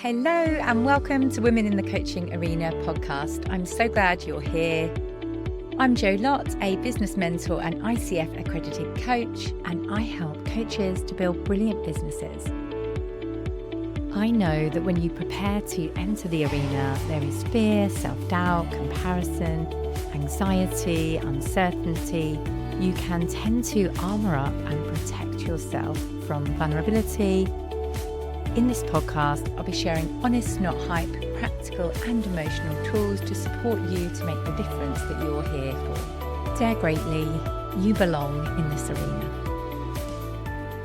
Hello and welcome to Women in the Coaching Arena podcast. I'm so glad you're here. I'm Lott, a business mentor and ICF accredited coach, and I help coaches to build brilliant businesses. I know that when you prepare to enter the arena, there is fear, self-doubt, comparison, anxiety, uncertainty. You can tend to armor up and protect yourself from vulnerability. In this podcast, I'll be sharing honest, not hype, practical and emotional tools to support you to make the difference that you're here for. Dare greatly, you belong in this arena.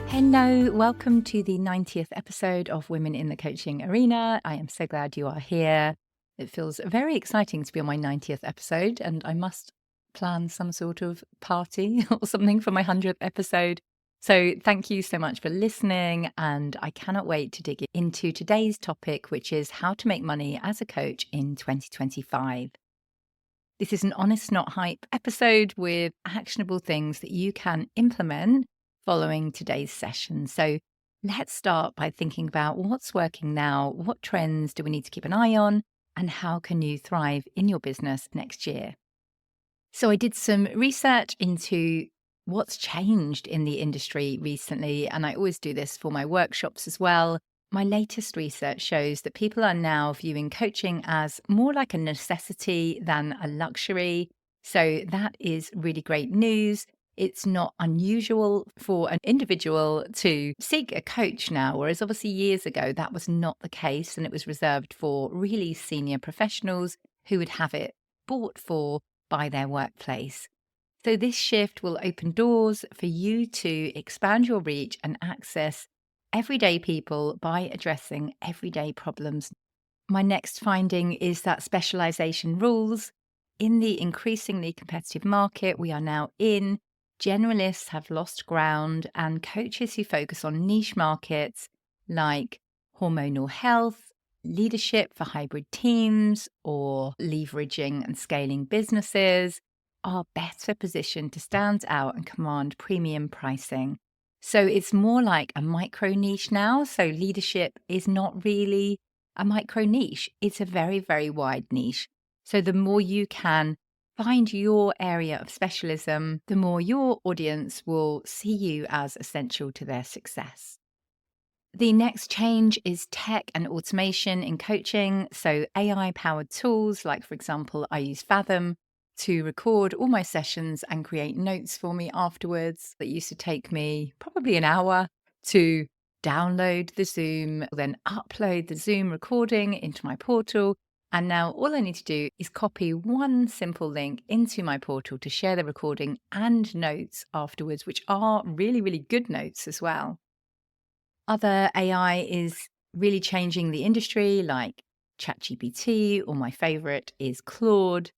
Hello, welcome to the 90th episode of Women in the Coaching Arena. I am so glad you are here. It feels very exciting to be on my 90th episode, and I must plan some sort of party or something for my 100th episode. So thank you so much for listening, and I cannot wait to dig into today's topic, which is how to make money as a coach in 2025. This is an honest, not hype episode with actionable things that you can implement following today's session. So let's start by thinking about what's working now, what trends do we need to keep an eye on, and how can you thrive in your business next year? So I did some research into what's changed in the industry recently, and I always do this for my workshops as well. My latest research shows that people are now viewing coaching as more like a necessity than a luxury. So that is really great news. It's not unusual for an individual to seek a coach now, whereas obviously years ago that was not the case, and it was reserved for really senior professionals who would have it bought for by their workplace. So this shift will open doors for you to expand your reach and access everyday people by addressing everyday problems. My next finding is that specialization rules. In the increasingly competitive market we are now in, generalists have lost ground, and coaches who focus on niche markets like hormonal health, leadership for hybrid teams, or leveraging and scaling businesses are better positioned to stand out and command premium pricing. So it's more like a micro niche now. So leadership is not really a micro niche. It's a very, very wide niche. So the more you can find your area of specialism, the more your audience will see you as essential to their success. The next change is tech and automation in coaching. So AI-powered tools, like for example, I use Fathom to record all my sessions and create notes for me afterwards. That used to take me probably an hour to download the Zoom, then upload the Zoom recording into my portal. And now all I need to do is copy one simple link into my portal to share the recording and notes afterwards, which are really, really good notes as well. Other AI is really changing the industry, like ChatGPT, or my favorite is Claude.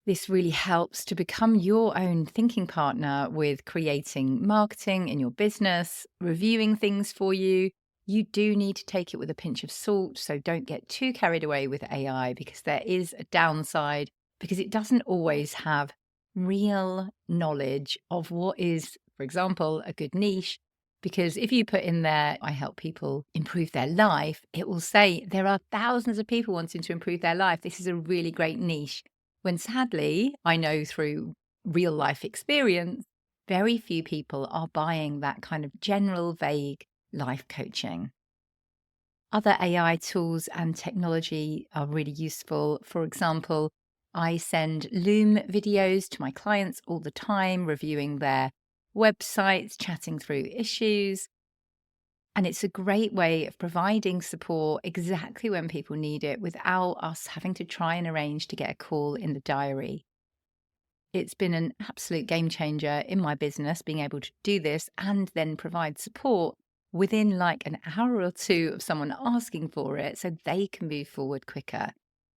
This really helps to become your own thinking partner with creating marketing in your business, reviewing things for you. You do need to take it with a pinch of salt, so don't get too carried away with AI, because there is a downside, because it doesn't always have real knowledge of what is, for example, a good niche. Because if you put in there, I help people improve their life, it will say there are thousands of people wanting to improve their life. This is a really great niche. When sadly, I know through real life experience, very few people are buying that kind of general, vague life coaching. Other AI tools and technology are really useful. For example, I send Loom videos to my clients all the time, reviewing their websites, chatting through issues. And it's a great way of providing support exactly when people need it without us having to try and arrange to get a call in the diary. It's been an absolute game changer in my business, being able to do this and then provide support within like an hour or two of someone asking for it, so they can move forward quicker.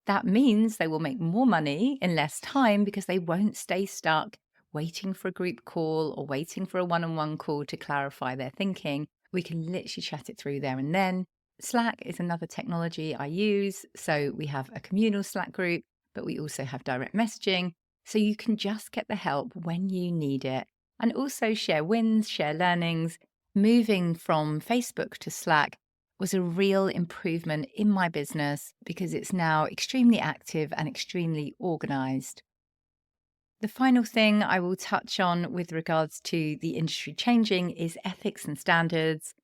That means they will make more money in less time, because they won't stay stuck waiting for a group call or waiting for a one-on-one call to clarify their thinking. We can literally chat it through there and then. Slack is another technology I use. So we have a communal Slack group, but we also have direct messaging. So you can just get the help when you need it, and also share wins, share learnings. Moving from Facebook to Slack was a real improvement in my business because it's now extremely active and extremely organized. The final thing I will touch on with regards to the industry changing is ethics and standards.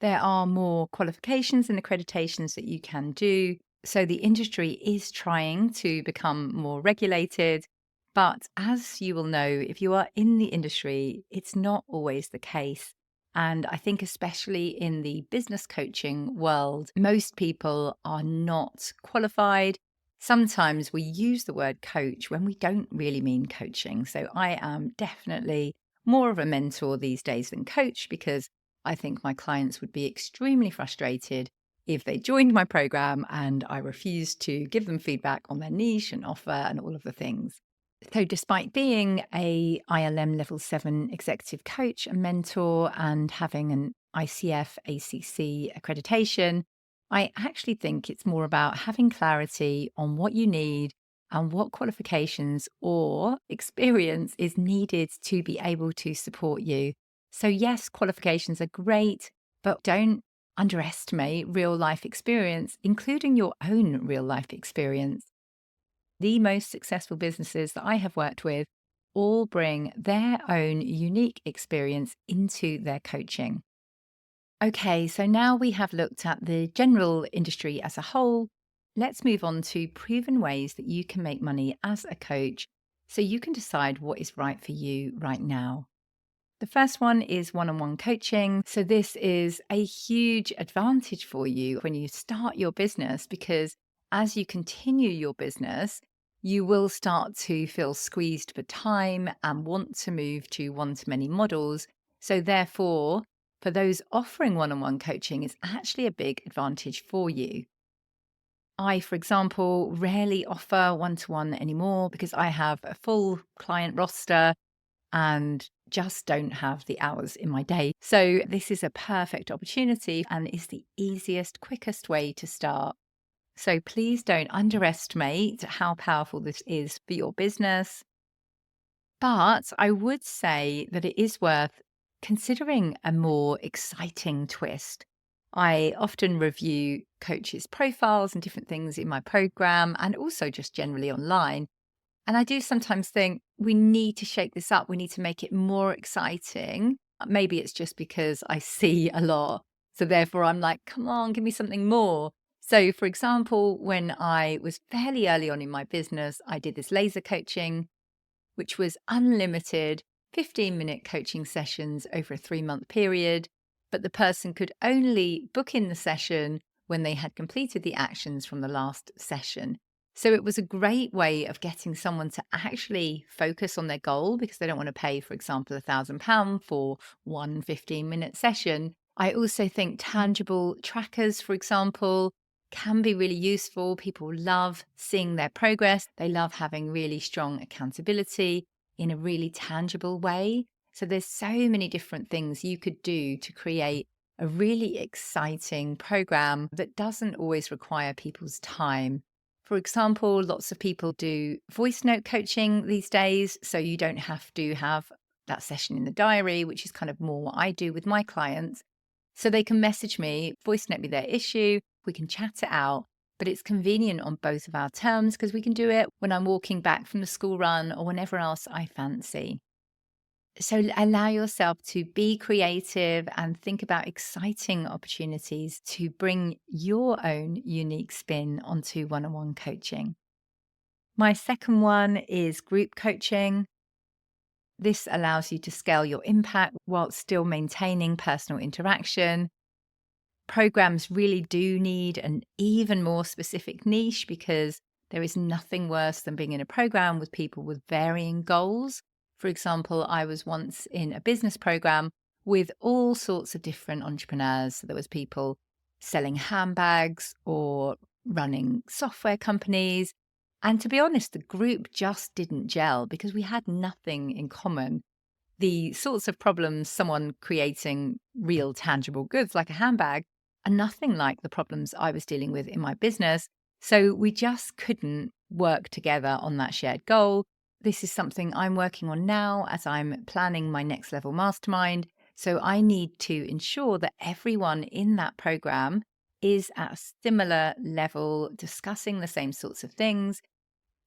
There are more qualifications and accreditations that you can do. So the industry is trying to become more regulated. But as you will know, if you are in the industry, it's not always the case. And I think, especially in the business coaching world, most people are not qualified. Sometimes we use the word coach when we don't really mean coaching. So I am definitely more of a mentor these days than coach, because I think my clients would be extremely frustrated if they joined my program and I refused to give them feedback on their niche and offer and all of the things. So despite being a ILM level 7 executive coach and mentor and having an ICF ACC accreditation, I actually think it's more about having clarity on what you need and what qualifications or experience is needed to be able to support you. So yes, qualifications are great, but don't underestimate real life experience, including your own real life experience. The most successful businesses that I have worked with all bring their own unique experience into their coaching. Okay, so now we have looked at the general industry as a whole. Let's move on to proven ways that you can make money as a coach so you can decide what is right for you right now. The first one is one-on-one coaching. So this is a huge advantage for you when you start your business, because as you continue your business, you will start to feel squeezed for time and want to move to one-to-many models. So therefore, for those offering one-on-one coaching, is actually a big advantage for you. I, for example, rarely offer one-to-one anymore because I have a full client roster and just don't have the hours in my day. So this is a perfect opportunity and is the easiest, quickest way to start. So please don't underestimate how powerful this is for your business. But I would say that it is worth considering a more exciting twist. I often review coaches' profiles and different things in my program and also just generally online. And I do sometimes think we need to shake this up. We need to make it more exciting. Maybe it's just because I see a lot. So therefore, I'm like, come on, give me something more. So, for example, when I was fairly early on in my business, I did this laser coaching, which was unlimited 15-minute coaching sessions over a 3-month period. But the person could only book in the session when they had completed the actions from the last session. So it was a great way of getting someone to actually focus on their goal, because they don't want to pay, for example, £1,000 for one 15-minute session. I also think tangible trackers, for example, can be really useful. People love seeing their progress. They love having really strong accountability in a really tangible way. So there's so many different things you could do to create a really exciting program that doesn't always require people's time. For example, lots of people do voice note coaching these days, so you don't have to have that session in the diary, which is kind of more what I do with my clients. So they can message me, voice note me their issue, we can chat it out, but it's convenient on both of our terms because we can do it when I'm walking back from the school run or whenever else I fancy. So allow yourself to be creative and think about exciting opportunities to bring your own unique spin onto one-on-one coaching. My second one is group coaching. This allows you to scale your impact while still maintaining personal interaction. Programs really do need an even more specific niche, because there is nothing worse than being in a program with people with varying goals. For example, I was once in a business program with all sorts of different entrepreneurs. So there was people selling handbags or running software companies. And to be honest, the group just didn't gel because we had nothing in common. The sorts of problems someone creating real tangible goods like a handbag are nothing like the problems I was dealing with in my business. So we just couldn't work together on that shared goal. This is something I'm working on now as I'm planning my next level mastermind. So I need to ensure that everyone in that program is at a similar level, discussing the same sorts of things.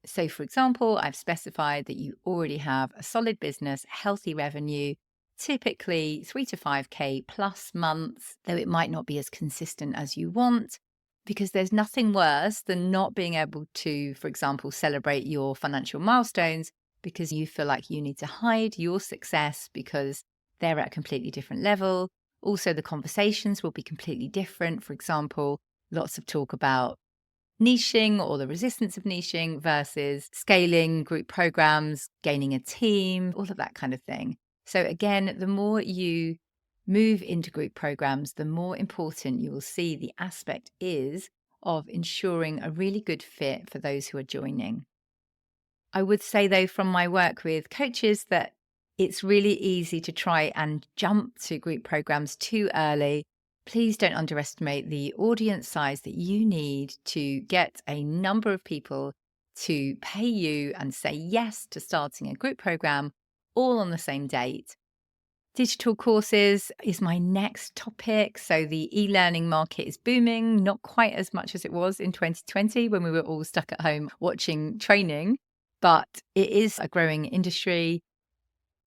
So, for example, I've specified that you already have a solid business, healthy revenue, typically 3 to 5K plus months, though it might not be as consistent as you want, because there's nothing worse than not being able to, for example, celebrate your financial milestones because you feel like you need to hide your success because they're at a completely different level. Also, the conversations will be completely different. For example, lots of talk about niching or the resistance of niching versus scaling group programs, gaining a team, all of that kind of thing. So again, the more you move into group programs, the more important you will see the aspect is of ensuring a really good fit for those who are joining. I would say, though, from my work with coaches, that it's really easy to try and jump to group programs too early. Please don't underestimate the audience size that you need to get a number of people to pay you and say yes to starting a group program all on the same date. Digital courses is my next topic. So the e-learning market is booming, not quite as much as it was in 2020 when we were all stuck at home watching training, but it is a growing industry.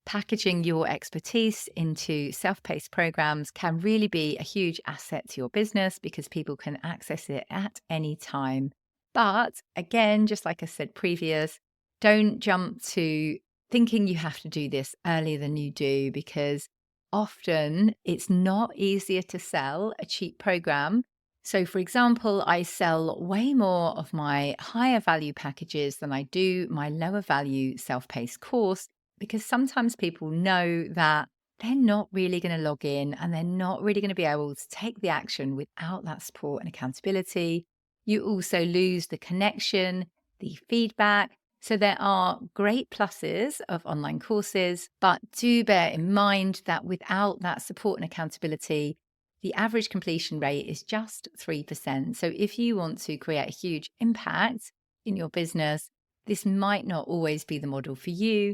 Packaging your expertise into self-paced programs can really be a huge asset to your business because people can access it at any time. But again, just like I said previous, don't jump to thinking you have to do this earlier than you do, because often it's not easier to sell a cheap program. So, for example, I sell way more of my higher value packages than I do my lower value self-paced course, because sometimes people know that they're not really going to log in and they're not really going to be able to take the action without that support and accountability. You also lose the connection, the feedback. So there are great pluses of online courses, but do bear in mind that without that support and accountability, the average completion rate is just 3%. So if you want to create a huge impact in your business, this might not always be the model for you.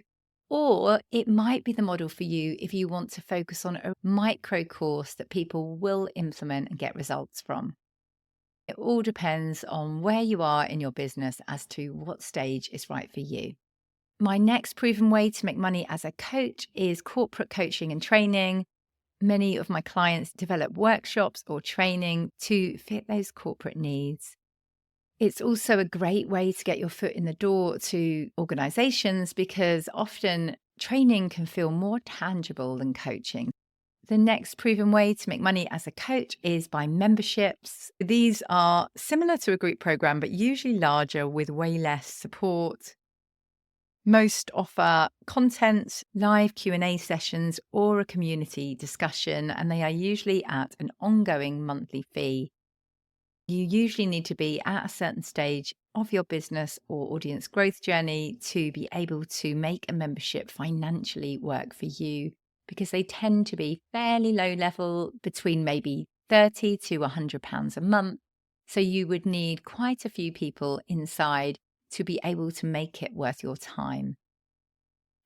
Or it might be the model for you if you want to focus on a micro course that people will implement and get results from. It all depends on where you are in your business as to what stage is right for you. My next proven way to make money as a coach is corporate coaching and training. Many of my clients develop workshops or training to fit those corporate needs. It's also a great way to get your foot in the door to organizations because often training can feel more tangible than coaching. The next proven way to make money as a coach is by memberships. These are similar to a group program, but usually larger with way less support. Most offer content, live Q&A sessions, or a community discussion, and they are usually at an ongoing monthly fee. You usually need to be at a certain stage of your business or audience growth journey to be able to make a membership financially work for you, because they tend to be fairly low level, between maybe £30 to £100 a month. So you would need quite a few people inside to be able to make it worth your time.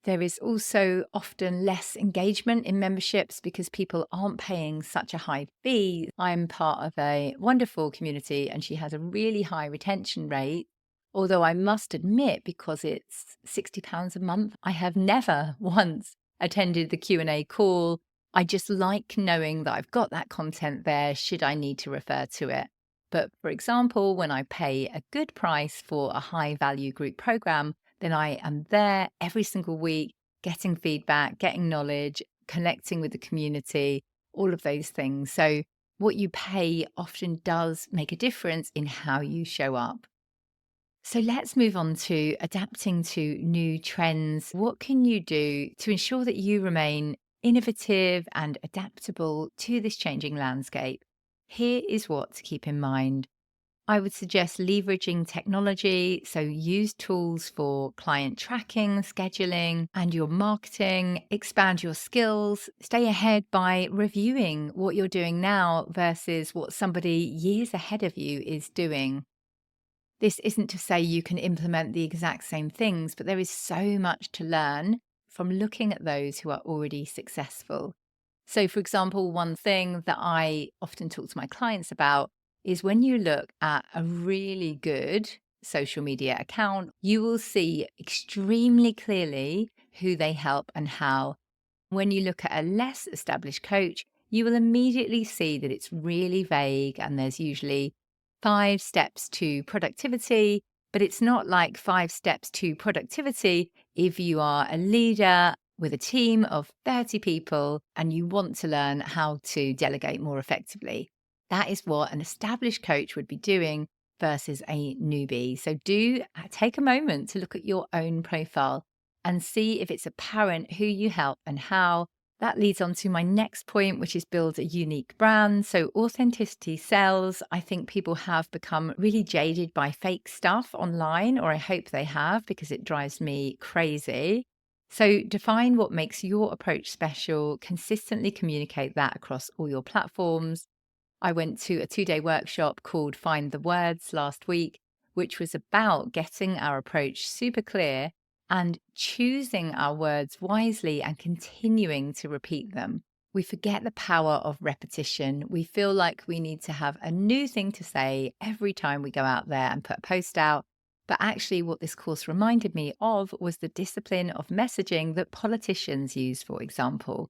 There is also often less engagement in memberships because people aren't paying such a high fee. I'm part of a wonderful community and she has a really high retention rate. Although I must admit, because it's £60 a month, I have never once attended the Q&A call. I just like knowing that I've got that content there should I need to refer to it. But for example, when I pay a good price for a high value group program, then I am there every single week, getting feedback, getting knowledge, connecting with the community, all of those things. So what you pay often does make a difference in how you show up. So let's move on to adapting to new trends. What can you do to ensure that you remain innovative and adaptable to this changing landscape? Here is what to keep in mind. I would suggest leveraging technology. So use tools for client tracking, scheduling, and your marketing. Expand your skills. Stay ahead by reviewing what you're doing now versus what somebody years ahead of you is doing. This isn't to say you can implement the exact same things, but there is so much to learn from looking at those who are already successful. So, for example, one thing that I often talk to my clients about is when you look at a really good social media account, you will see extremely clearly who they help and how. When you look at a less established coach, you will immediately see that it's really vague and there's usually 5 steps to productivity, but it's not like 5 steps to productivity if you are a leader with a team of 30 people and you want to learn how to delegate more effectively. That is what an established coach would be doing versus a newbie. So do take a moment to look at your own profile and see if it's apparent who you help and how. That leads on to my next point, which is build a unique brand. So authenticity sells. I think people have become really jaded by fake stuff online, or I hope they have, because it drives me crazy. So define what makes your approach special, consistently communicate that across all your platforms. I went to a 2-day workshop called Find the Words last week, which was about getting our approach super clear and choosing our words wisely and continuing to repeat them. We forget the power of repetition. We feel like we need to have a new thing to say every time we go out there and put a post out. But actually, what this course reminded me of was the discipline of messaging that politicians use, for example.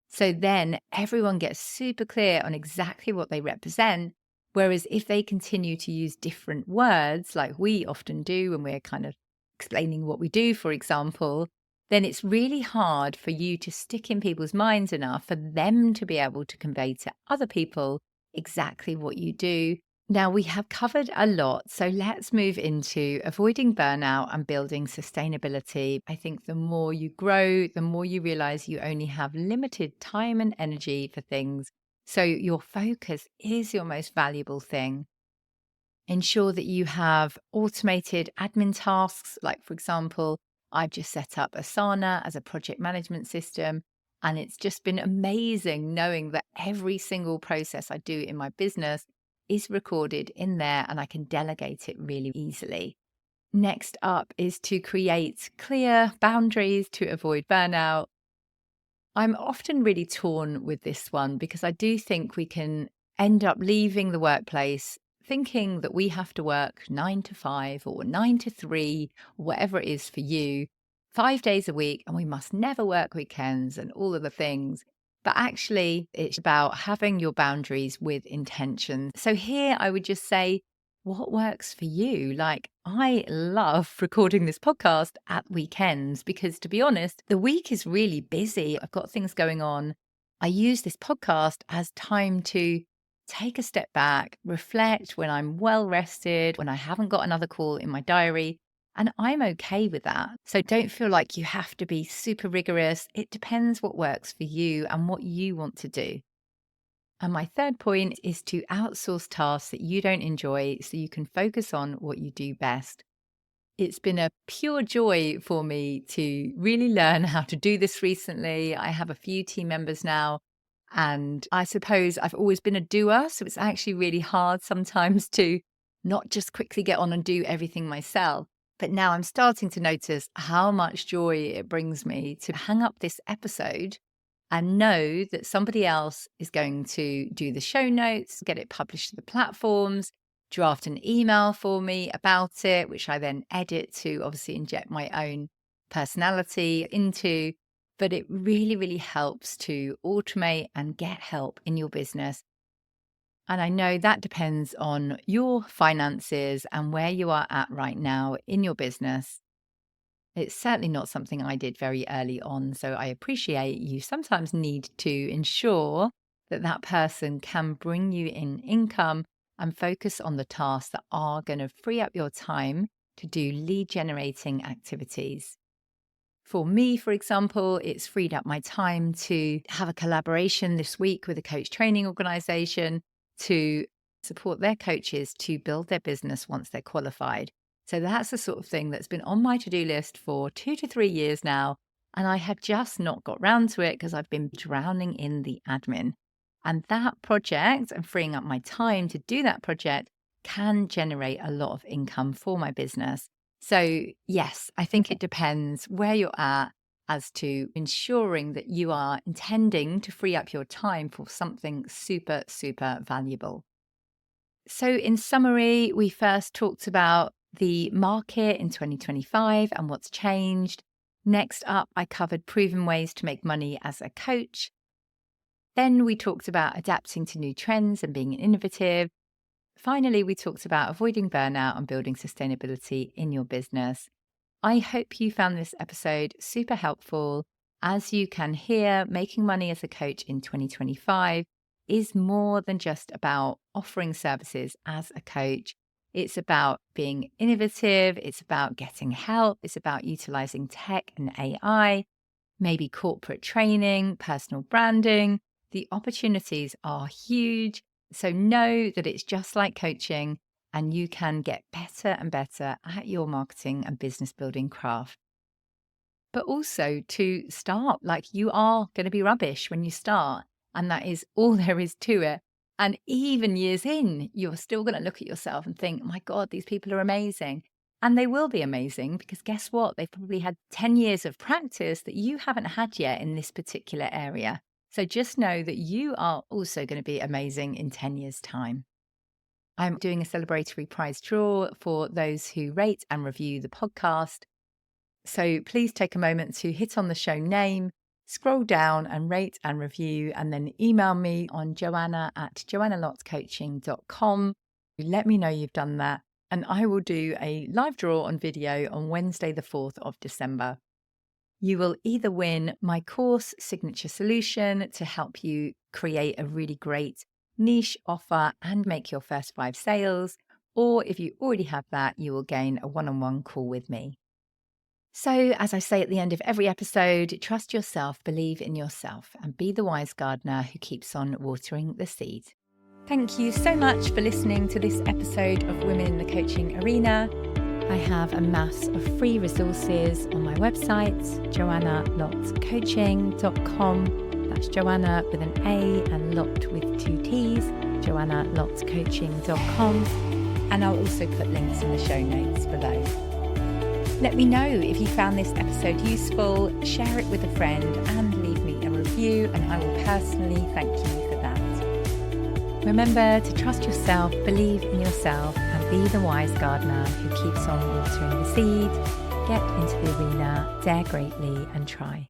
So then everyone gets super clear on exactly what they represent. Whereas if they continue to use different words, like we often do when we're kind of explaining what we do, for example, then it's really hard for you to stick in people's minds enough for them to be able to convey to other people exactly what you do. Now, we have covered a lot, so let's move into avoiding burnout and building sustainability. I think the more you grow, the more you realize you only have limited time and energy for things. So your focus is your most valuable thing. Ensure that you have automated admin tasks. Like, for example, I've just set up Asana as a project management system. And it's just been amazing knowing that every single process I do in my business is recorded in there and I can delegate it really easily. Next up is to create clear boundaries to avoid burnout. I'm often really torn with this one because I do think we can end up leaving the workplace thinking that we have to work 9 to 5 or 9 to 3, or whatever it is for you, 5 days a week, and we must never work weekends and all of the things. But actually, it's about having your boundaries with intention. So here I would just say, what works for you? Like, I love recording this podcast at weekends because, to be honest, the week is really busy. I've got things going on. I use this podcast as time to take a step back, reflect when I'm well rested, when I haven't got another call in my diary. And I'm okay with that. So don't feel like you have to be super rigorous. It depends what works for you and what you want to do. And my third point is to outsource tasks that you don't enjoy so you can focus on what you do best. It's been a pure joy for me to really learn how to do this recently. I have a few team members now, and I suppose I've always been a doer. So it's actually really hard sometimes to not just quickly get on and do everything myself. But now I'm starting to notice how much joy it brings me to hang up this episode and know that somebody else is going to do the show notes, get it published to the platforms, draft an email for me about it, which I then edit to obviously inject my own personality into. But it really, really helps to automate and get help in your business. And I know that depends on your finances and where you are at right now in your business. It's certainly not something I did very early on. So I appreciate you sometimes need to ensure that that person can bring you in income and focus on the tasks that are going to free up your time to do lead generating activities. For me, for example, it's freed up my time to have a collaboration this week with a coach training organization to support their coaches to build their business once they're qualified. So that's the sort of thing that's been on my to-do list for 2 to 3 years now. And I had just not got round to it because I've been drowning in the admin. And that project and freeing up my time to do that project can generate a lot of income for my business. So yes, I think it depends where you're at as to ensuring that you are intending to free up your time for something super, super valuable. So in summary, we first talked about the market in 2025 and what's changed. Next up, I covered proven ways to make money as a coach. Then we talked about adapting to new trends and being innovative. Finally, we talked about avoiding burnout and building sustainability in your business. I hope you found this episode super helpful. As you can hear, making money as a coach in 2025 is more than just about offering services as a coach. It's about being innovative. It's about getting help. It's about utilizing tech and AI, maybe corporate training, personal branding. The opportunities are huge. So know that it's just like coaching, and you can get better and better at your marketing and business building craft. But also to start, like, you are going to be rubbish when you start, and that is all there is to it. And even years in, you're still going to look at yourself and think, oh my God, these people are amazing. And they will be amazing because guess what? They've probably had 10 years of practice that you haven't had yet in this particular area. So just know that you are also going to be amazing in 10 years' time. I'm doing a celebratory prize draw for those who rate and review the podcast. So please take a moment to hit on the show name, scroll down and rate and review, and then email me on joanna@joannalottcoaching.com. Let me know you've done that, and I will do a live draw on video on Wednesday, the 4th of December. You will either win my course Signature Solution to help you create a really great niche offer and make your first 5 sales, or if you already have that, you will gain a one-on-one call with me. So, as I say at the end of every episode, trust yourself, believe in yourself, and be the wise gardener who keeps on watering the seed. Thank you so much for listening to this episode of Women in the Coaching Arena. I have a mass of free resources on my website, joannalottcoaching.com. That's Joanna with an A and Lott with 2 T's, joannalottcoaching.com. And I'll also put links in the show notes below. Let me know if you found this episode useful, share it with a friend and leave me a review, and I will personally thank you for that. Remember to trust yourself, believe in yourself, and be the wise gardener who keeps on watering the seed. Get into the arena, dare greatly and try.